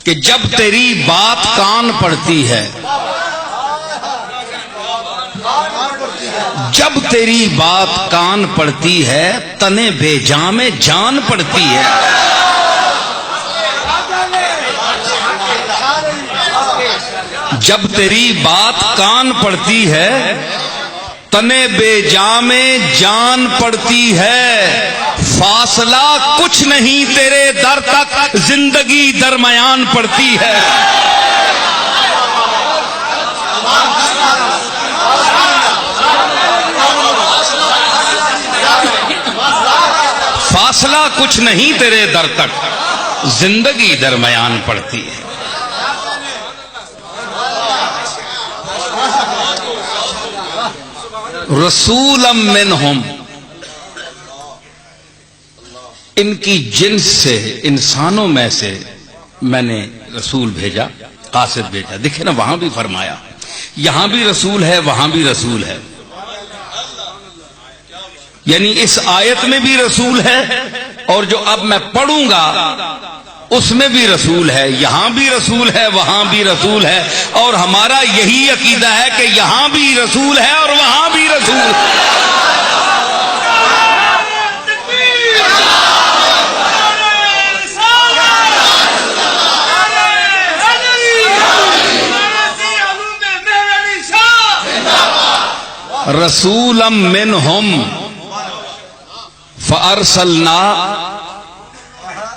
کہ جب تیری بات کان پڑتی ہے، جب تیری بات کان پڑتی ہے، تنے بے جان میں جان پڑتی ہے۔ جب تیری بات کان پڑتی ہے، تنے بے جان میں جان پڑتی ہے۔ فاصلہ کچھ نہیں تیرے در تک، زندگی درمیان پڑتی ہے۔ فاصلہ کچھ نہیں تیرے در تک، زندگی درمیان پڑتی ہے۔ رسولا منہم، ان کی جنس سے، انسانوں میں سے میں نے رسول بھیجا، قاصد بھیجا۔ دیکھیں نا، وہاں بھی فرمایا، یہاں بھی رسول ہے، وہاں بھی رسول ہے، یعنی اس آیت میں بھی رسول ہے، اور جو اب میں پڑھوں گا اس میں بھی رسول ہے۔ یہاں بھی رسول ہے، وہاں بھی رسول ہے، اور ہمارا یہی عقیدہ ہے کہ یہاں بھی رسول ہے اور وہاں بھی رسول ہے۔ رسولا منہم فارسلنا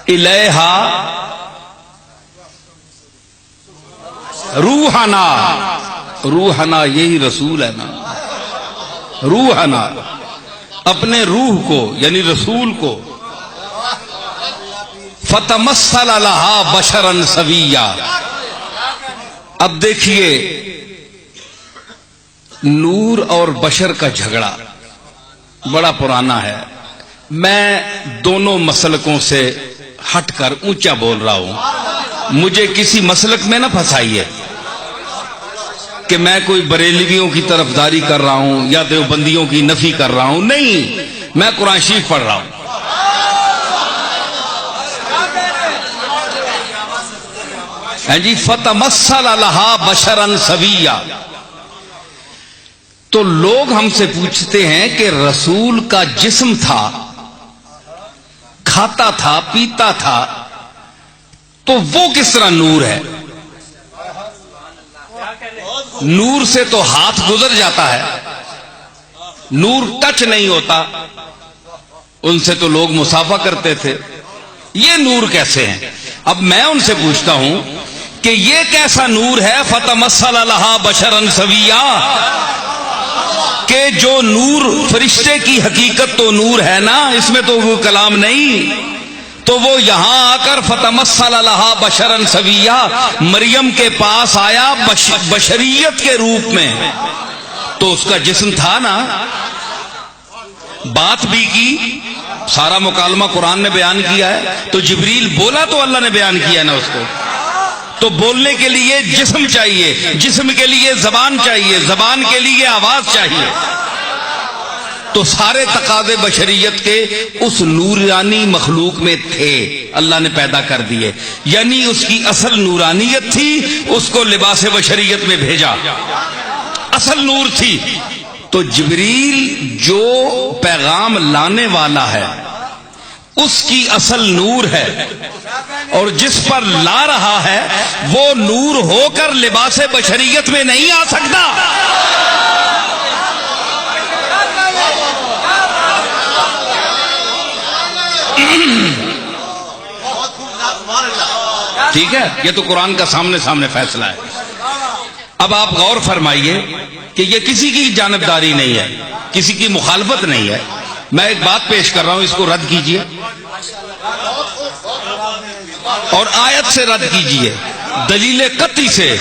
الیہا روحنا، روحنا یہی رسول ہے نا، روحنا، اپنے روح کو یعنی رسول کو، فتمثل لہا بشرا سویا۔ اب دیکھیے، نور اور بشر کا جھگڑا بڑا پرانا ہے۔ میں دونوں مسلکوں سے ہٹ کر اونچا بول رہا ہوں، مجھے کسی مسلک میں نہ پھنسائیے کہ میں کوئی بریلویوں کی طرفداری کر رہا ہوں یا دیوبندیوں کی نفی کر رہا ہوں، نہیں، میں قرآن شریف پڑھ رہا ہوں۔ جی، فتمثل لہا بشرا سویا۔ تو لوگ ہم سے پوچھتے ہیں کہ رسول کا جسم تھا، کھاتا تھا، پیتا تھا، تو وہ کس طرح نور ہے؟ نور سے تو ہاتھ گزر جاتا ہے، نور ٹچ نہیں ہوتا، ان سے تو لوگ مصافحہ کرتے تھے، یہ نور کیسے ہیں؟ اب میں ان سے پوچھتا ہوں کہ یہ کیسا نور ہے فتمثل لہا بشرا سویا، کہ جو نور فرشتے کی حقیقت تو نور ہے نا، اس میں تو وہ کلام نہیں، تو وہ یہاں آ کر فتمثل لہا بشرا سویا، مریم کے پاس آیا بشریت کے روپ میں، تو اس کا جسم تھا نا، بات بھی کی، سارا مکالمہ قرآن نے بیان کیا ہے، تو جبریل بولا تو اللہ نے بیان کیا نا اس کو، تو بولنے کے لیے جسم چاہیے، جسم کے لیے زبان چاہیے، زبان کے لیے آواز چاہیے، تو سارے تقاضے بشریت کے اس نورانی مخلوق میں تھے، اللہ نے پیدا کر دیے، یعنی اس کی اصل نورانیت تھی، اس کو لباس بشریت میں بھیجا، اصل نور تھی۔ تو جبریل جو پیغام لانے والا ہے اس کی اصل نور ہے، اور جس پر لا رہا ہے وہ نور ہو کر لباس بشریت میں نہیں آ سکتا۔ ٹھیک ہے، یہ تو قرآن کا سامنے سامنے فیصلہ ہے۔ اب آپ غور فرمائیے کہ یہ کسی کی جانبداری نہیں ہے، کسی کی مخالفت نہیں ہے، میں ایک بات پیش کر رہا ہوں، اس کو رد کیجئے اور آیت سے رد کیجئے، دلیل قطعی سے۔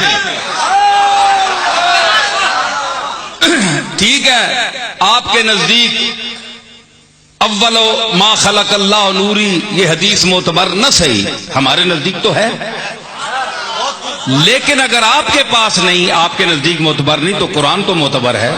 ٹھیک ہے، آپ کے نزدیک اول ما خلق اللہ نوری یہ حدیث معتبر نہ صحیح، ہمارے نزدیک تو ہے، لیکن اگر آپ کے پاس نہیں، آپ کے نزدیک معتبر نہیں، تو قرآن تو معتبر ہے۔